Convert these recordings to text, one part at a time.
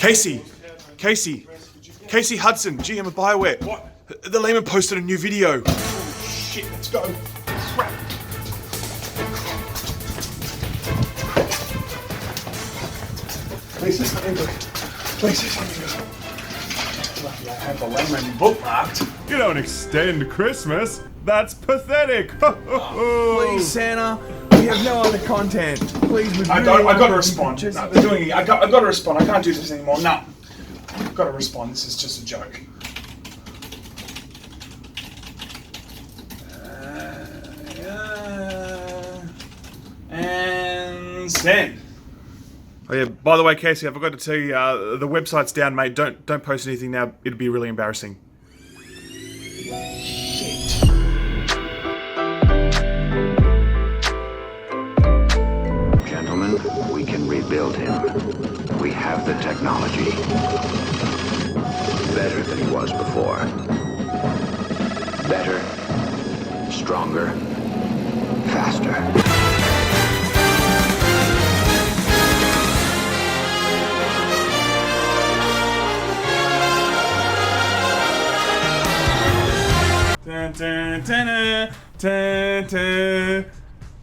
Casey Hudson, GM of Bioware. What? The Laymen posted a new video. Oh shit, let's go. Crap. Please, let me go. Please, let me go. Lucky I have the Laymen bookmarked. You don't extend Christmas. That's pathetic. Please, Santa. We have no other content. Please, I got to respond. No, they're doing it. I got to respond. I can't do this anymore. No. I've got to respond. This is just a joke. And send. Oh yeah, by the way, Casey, I forgot to tell you, the website's down, mate. Don't post anything now. It'd be really embarrassing. Gentlemen, we can rebuild him. We have the technology. Better than he was before. Better, stronger, faster.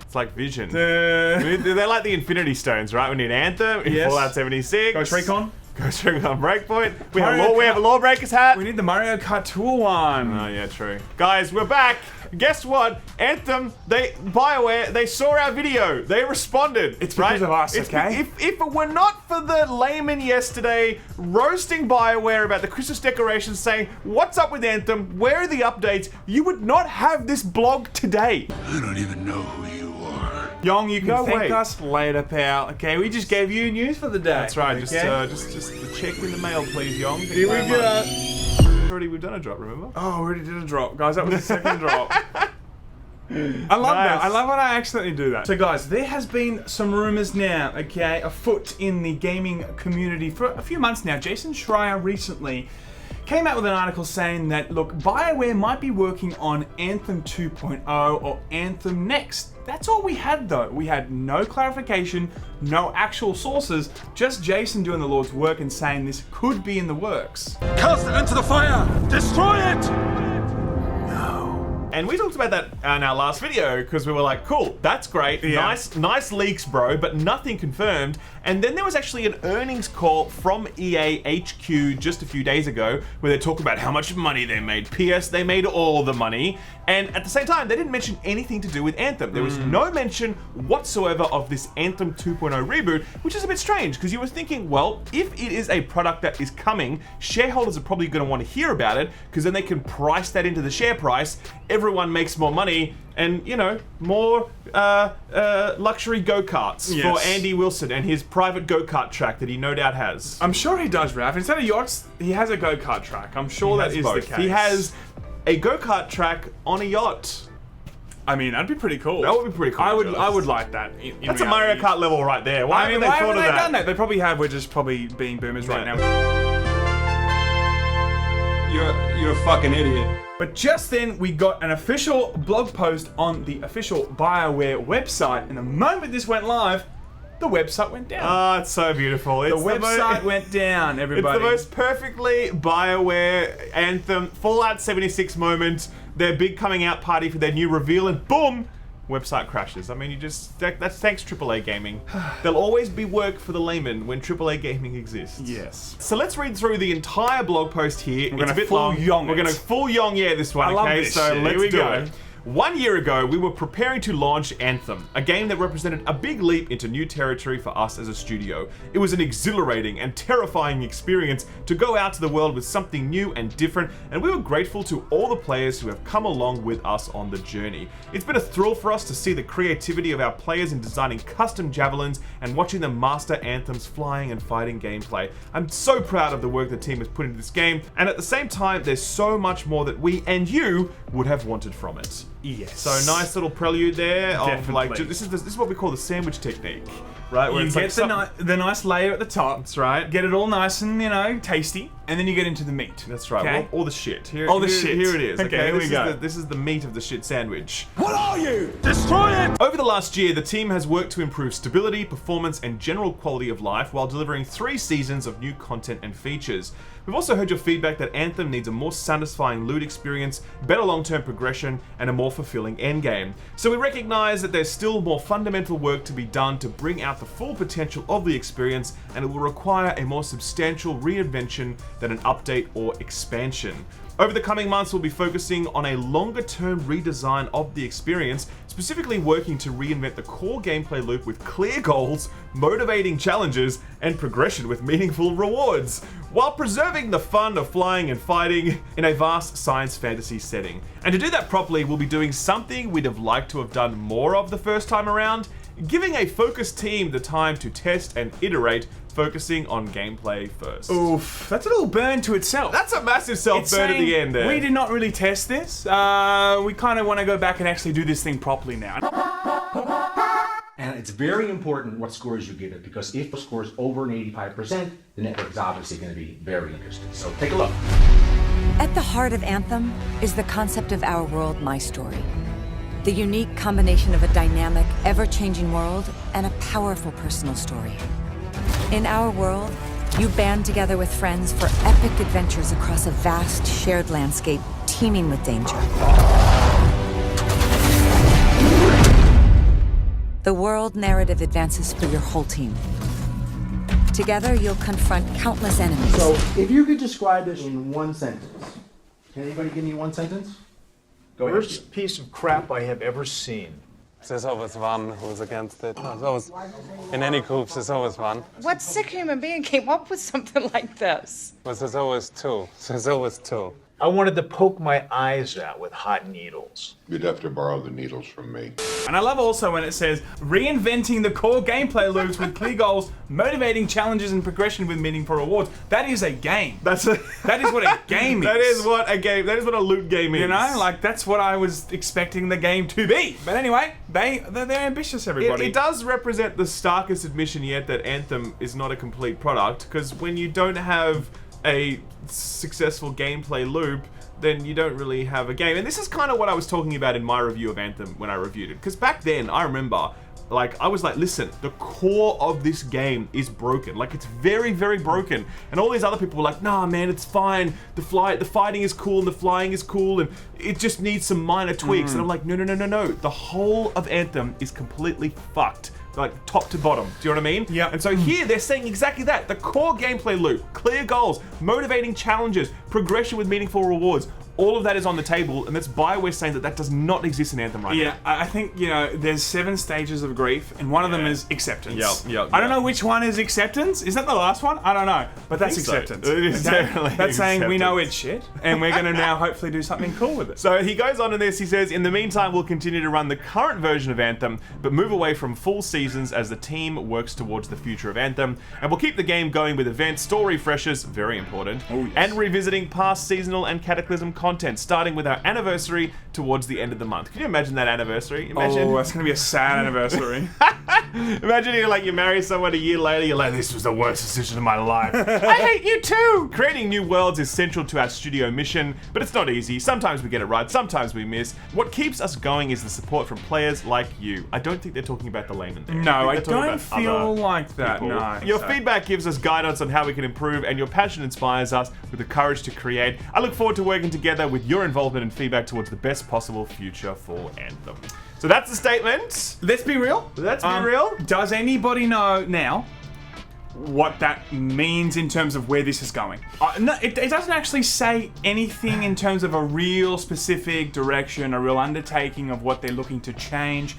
It's like Vision. They're like the Infinity Stones, right? We need Anthem, we need Yes. Fallout 76. Ghost Recon. Ghost Recon Breakpoint. We Mario have a Lawbreakers hat. We need the Mario Kart Tour one. Oh yeah, true. Guys, we're back. Guess what? Anthem, Bioware, they saw our video. They responded. It's because of us, okay? If it were not for the Laymen yesterday roasting Bioware about the Christmas decorations, saying, what's up with Anthem? Where are the updates? You would not have this blog today. I don't even know who you are. Yong, you can No thank way. us later, pal. Okay, we just gave you news for the day. That's right. Okay? Just check in the mail, please, Yong. Thank Here you we very go. much. Already, we've done a drop, remember? Oh, we already did a drop. Guys, that was the second drop. I love Nice. that. I love when I accidentally do that. So guys, there has been some rumors now, okay, afoot in the gaming community for a few months now. Jason Schreier recently came out with an article saying that, look, Bioware might be working on Anthem 2.0 or Anthem Next. That's all we had though. We had no clarification, no actual sources, just Jason doing the Lord's work and saying this could be in the works. Cast it into the fire! Destroy it! And we talked about that in our last video because we were like, cool, that's great, Yeah. nice leaks, bro, but nothing confirmed. And then there was actually an earnings call from EA HQ just a few days ago where they talked about how much money they made. P.S. They made all the money. And at the same time, they didn't mention anything to do with Anthem. There was no mention whatsoever of this Anthem 2.0 reboot, which is a bit strange because you were thinking, well, if it is a product that is coming, shareholders are probably going to want to hear about it because then they can price that into the share price. Everyone makes more money and, you know, more luxury go-karts Yes. for Andy Wilson and his private go-kart track that he no doubt has. I'm sure he does, Raph. Instead of yachts, he has a go-kart track. I'm sure that is the case. He has a go-kart track on a yacht. I mean, that'd be pretty cool. That would be pretty cool. I would like that. In That's reality. a Mario Kart level right there. Why haven't they why thought haven't of they that? done that? They probably have. We're just probably being boomers right Yeah. now. You're a fucking idiot. But just then, we got an official blog post on the official Bioware website, and the moment this went live, the website went down. Oh, it's so beautiful. the website went down, everybody. It's the most perfectly Bioware Anthem Fallout 76 moment. Their big coming out party for their new reveal, and boom, website crashes. I mean, that's thanks AAA Gaming. There'll always be work for the layman when AAA Gaming exists. Yes. So let's read through the entire blog post here. We're It's gonna a bit full long. yong We're it. going to full yong this one. I love okay, this so shit. let's Here we do go. it. 1 year ago, we were preparing to launch Anthem, a game that represented a big leap into new territory for us as a studio. It was an exhilarating and terrifying experience to go out to the world with something new and different, and we were grateful to all the players who have come along with us on the journey. It's been a thrill for us to see the creativity of our players in designing custom javelins and watching them master Anthem's flying and fighting gameplay. I'm so proud of the work the team has put into this game, and at the same time, there's so much more that we and you would have wanted from it. Yes. So nice little prelude there of like Definitely. this is what we call the sandwich technique, right? Where You it's get like the nice layer at the top. That's right. Get it all nice and, tasty. And then you get into the meat. That's right. Okay? Well, all the shit. Here it is. Okay, here we go. This is the meat of the shit sandwich. What are you? Destroy it! Over the last year, the team has worked to improve stability, performance, and general quality of life while delivering 3 seasons of new content and features. We've also heard your feedback that Anthem needs a more satisfying loot experience, better long-term progression, and a more fulfilling endgame. So we recognize that there's still more fundamental work to be done to bring out the full potential of the experience, and it will require a more substantial reinvention than an update or expansion. Over the coming months, we'll be focusing on a longer-term redesign of the experience, specifically working to reinvent the core gameplay loop with clear goals, motivating challenges, and progression with meaningful rewards, while preserving the fun of flying and fighting in a vast science fantasy setting. And to do that properly, we'll be doing something we'd have liked to have done more of the first time around, giving a focused team the time to test and iterate, focusing on gameplay first. Oof, that's a little burn to itself. That's a massive self-burn at the end there. We did not really test this. We kind of want to go back and actually do this thing properly now. And it's very important what scores you give it, because if the score is over an 85%, the network is obviously going to be very interested. So take a look. At the heart of Anthem is the concept of Our World, My Story. The unique combination of a dynamic, ever-changing world and a powerful personal story. In Our World, you band together with friends for epic adventures across a vast, shared landscape teeming with danger. The world narrative advances for your whole team. Together, you'll confront countless enemies. So if you could describe this in one sentence. Can anybody give me one sentence? Go ahead. Worst piece of crap I have ever seen. There's always one who's against it. There's always, in any group, there's always one. What sick human being came up with something like this? But there's always two. There's always two. I wanted to poke my eyes out with hot needles. You'd have to borrow the needles from me. And I love also when it says, reinventing the core gameplay loops with clear goals, motivating challenges and progression with meaningful rewards. That is a game. That is what a game is. That is what a game. That is what a loot game is. You know, like that's what I was expecting the game to be. But anyway, they're ambitious, everybody. It does represent the starkest admission yet that Anthem is not a complete product, because when you don't have a successful gameplay loop, then you don't really have a game. And this is kind of what I was talking about in my review of Anthem when I reviewed it. Because back then, I remember, I was like, listen, the core of this game is broken. Like, it's very, very broken. And all these other people were like, nah, man, it's fine. The fighting is cool and the flying is cool and it just needs some minor tweaks. And I'm like, no. The whole of Anthem is completely fucked. Like, top to bottom. Do you know what I mean? Yeah. And so here, they're saying exactly that. The core gameplay loop, clear goals, motivating challenges, progression with meaningful rewards. All of that is on the table, and that's Bioware saying that that does not exist in Anthem right now. Yeah, I think, there's 7 stages of grief, and one of them is acceptance. Yep. I don't know which one is acceptance. Is that the last one? I don't know. But that's acceptance. It is definitely That's saying we know acceptance. it's shit, and we're going to now hopefully do something cool with it. So he goes on in this, he says, in the meantime, we'll continue to run the current version of Anthem, but move away from full seasons as the team works towards the future of Anthem, and we'll keep the game going with events, story refreshers, very important, and revisiting past seasonal and Cataclysm content, starting with our anniversary towards the end of the month. Can you imagine that anniversary? Imagine. Oh, that's going to be a sad anniversary. Imagine you marry someone a year later, you're like, this was the worst decision of my life. I hate you too! Creating new worlds is central to our studio mission, but it's not easy. Sometimes we get it right, sometimes we miss. What keeps us going is the support from players like you. I don't think they're talking about the Laymen there. No, I think they're talking don't about feel other like that, people. no. Your feedback gives us guidance on how we can improve, and your passion inspires us with the courage to create. I look forward to working together with your involvement and feedback towards the best possible future for Anthem. So that's the statement. Let's be real. Let's be real. Does anybody know now what that means in terms of where this is going? No, it doesn't actually say anything in terms of a real specific direction, a real undertaking of what they're looking to change.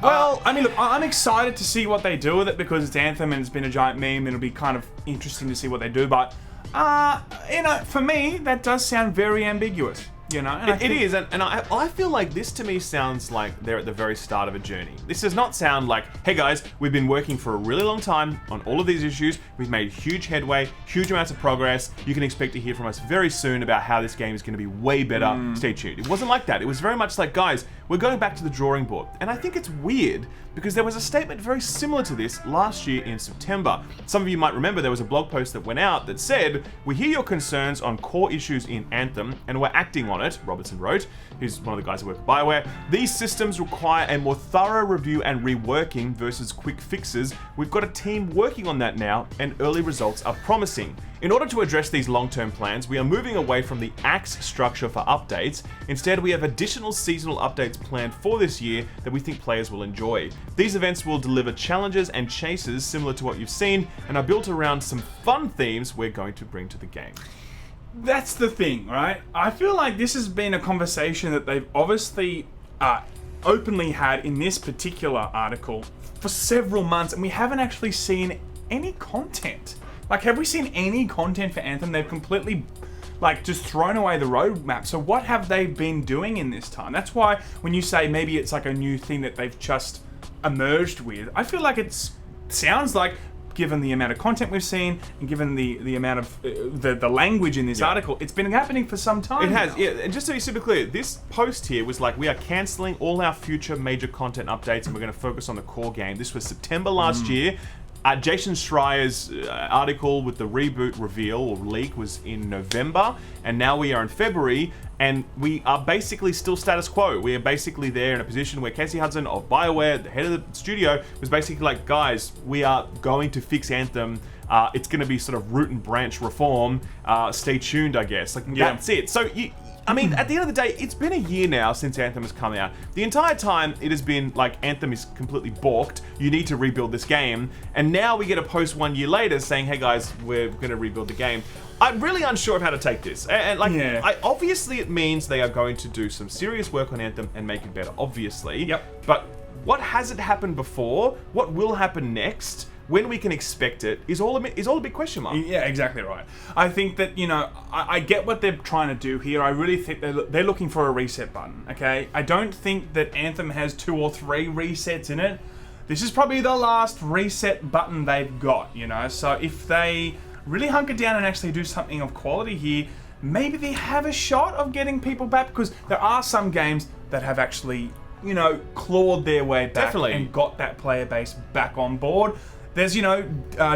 Well, I mean, look, I'm excited to see what they do with it because it's Anthem and it's been a giant meme. It'll be kind of interesting to see what they do. But, for me, that does sound very ambiguous. you know? And It is, and I feel like this to me sounds like they're at the very start of a journey. This does not sound like, hey guys, we've been working for a really long time on all of these issues, we've made huge headway, huge amounts of progress, you can expect to hear from us very soon about how this game is going to be way better, stay tuned. It wasn't like that. It was very much like, guys, we're going back to the drawing board. And I think it's weird because there was a statement very similar to this last year in September. Some of you might remember there was a blog post that went out that said, we hear your concerns on core issues in Anthem and we're acting on it, Robertson wrote, who's one of the guys who work at Bioware. These systems require a more thorough review and reworking versus quick fixes. We've got a team working on that now and early results are promising. In order to address these long-term plans, we are moving away from the axe structure for updates. Instead, we have additional seasonal updates planned for this year that we think players will enjoy. These events will deliver challenges and chases similar to what you've seen and are built around some fun themes we're going to bring to the game. That's the thing, right? I feel like this has been a conversation that they've obviously openly had in this particular article for several months, and we haven't actually seen any content. Like, have we seen any content for Anthem? They've completely, like, just thrown away the roadmap. So what have they been doing in this time? That's why when you say maybe it's like a new thing that they've just emerged with, I feel like it sounds like, given the amount of content we've seen and given the amount of the language in this article, it's been happening for some time. It has, now. yeah. And just to be super clear, this post here was like, we are cancelling all our future major content updates and we're going to focus on the core game. This was September last year. Jason Schreier's article with the reboot reveal or leak was in November, and now we are in February, and we are basically still status quo. We are basically there in a position where Casey Hudson of Bioware, the head of the studio, was basically like, guys, we are going to fix Anthem. It's going to be sort of root and branch reform. Stay tuned, I guess. Like, that's it. So I mean, at the end of the day, it's been a year now since Anthem has come out. The entire time, it has been like, Anthem is completely balked. You need to rebuild this game. And now we get a post 1 year later saying, hey guys, we're going to rebuild the game. I'm really unsure of how to take this. And obviously it means they are going to do some serious work on Anthem and make it better, obviously. Yep. But what hasn't happened before, what will happen next, when we can expect it, is all a big question mark. Yeah, exactly right. I think that, you know, I get what they're trying to do here. I really think they're looking for a reset button, okay? I don't think that Anthem has 2 or 3 resets in it. This is probably the last reset button they've got, you know? So if they really hunker down and actually do something of quality here, maybe they have a shot of getting people back, because there are some games that have actually, you know, clawed their way back and got that player base back on board. There's, you know,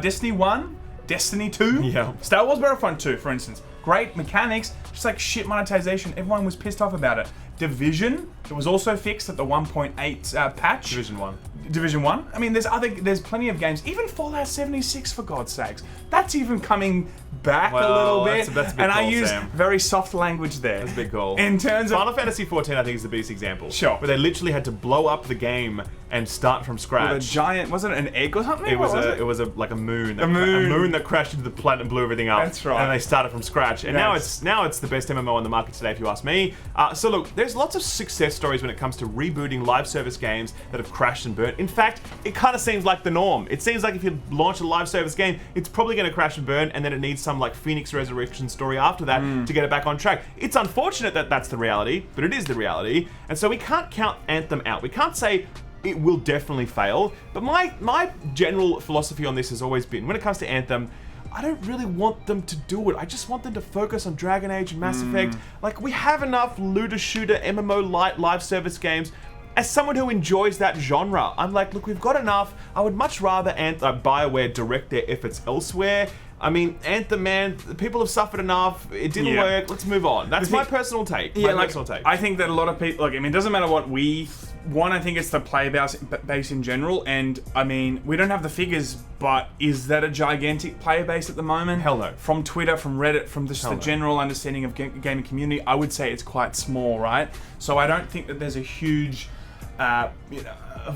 Destiny 1, Destiny 2, Star Wars Battlefront 2, for instance. Great mechanics, just like shit monetization. Everyone was pissed off about it. Division, it was also fixed at the 1.8 patch. Division 1. I mean, there's plenty of games. Even Fallout 76, for God's sakes. That's even coming back a little bit. That's a big and goal, I use Sam. very soft language there. That's a big goal. In terms of Final Fantasy 14, I think, is the biggest example. Sure. Where they literally had to blow up the game and start from scratch. with a giant, wasn't it an egg or something? It was What like a moon. A moon. A moon that crashed into the planet and blew everything up. That's right. And they started from scratch. And now it's the best MMO on the market today, if you ask me. So look, there's lots of success stories when it comes to rebooting live service games that have crashed and burnt. In fact, it kind of seems like the norm. It seems like if you launch a live service game, it's probably going to crash and burn, and then it needs some like Phoenix Resurrection story after that to get it back on track. It's unfortunate that that's the reality, but it is the reality. And so we can't count Anthem out. We can't say it will definitely fail. But my general philosophy on this has always been, when it comes to Anthem, I don't really want them to do it. I just want them to focus on Dragon Age and Mass Effect. Like, we have enough looter shooter MMO light live service games. As someone who enjoys that genre, I'm like, look, we've got enough. I would much rather Bioware direct their efforts elsewhere. I mean, Anthem, man, people have suffered enough. It didn't work. Let's move on. That's my personal take. I think that a lot of people, like, I mean, it doesn't matter what we want. I think it's the player base in general. And I mean, we don't have the figures, but is that a gigantic player base at the moment? Hell no. From Twitter, from Reddit, from just the general understanding of gaming community, I would say it's quite small, right? So I don't think that there's a huge a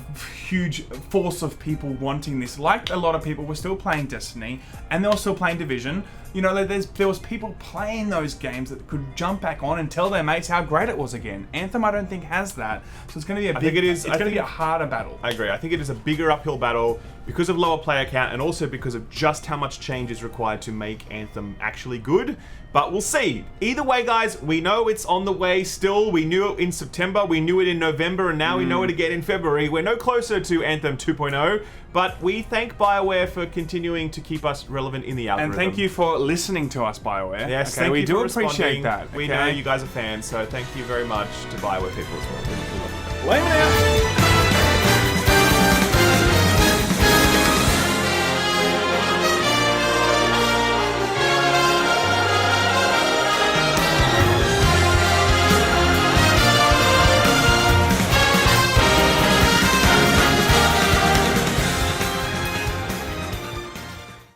huge force of people wanting this. Like, a lot of people were still playing Destiny, and they were still playing Division. You know, there was people playing those games that could jump back on and tell their mates how great it was again. Anthem, I don't think, has that. So it's going to be it's going to be a harder battle. I agree. I think it is a bigger uphill battle because of lower player count and also because of just how much change is required to make Anthem actually good. But we'll see. Either way, guys, we know it's on the way still. We knew it in September, we knew it in November, and now we know it again in February. We're no closer to Anthem 2.0, but we thank Bioware for continuing to keep us relevant in the algorithm. And thank you for listening to us, Bioware. Yes, okay, thank we you do for appreciate responding. that. We know you guys are fans, so thank you very much to Bioware people as well. Laymen out.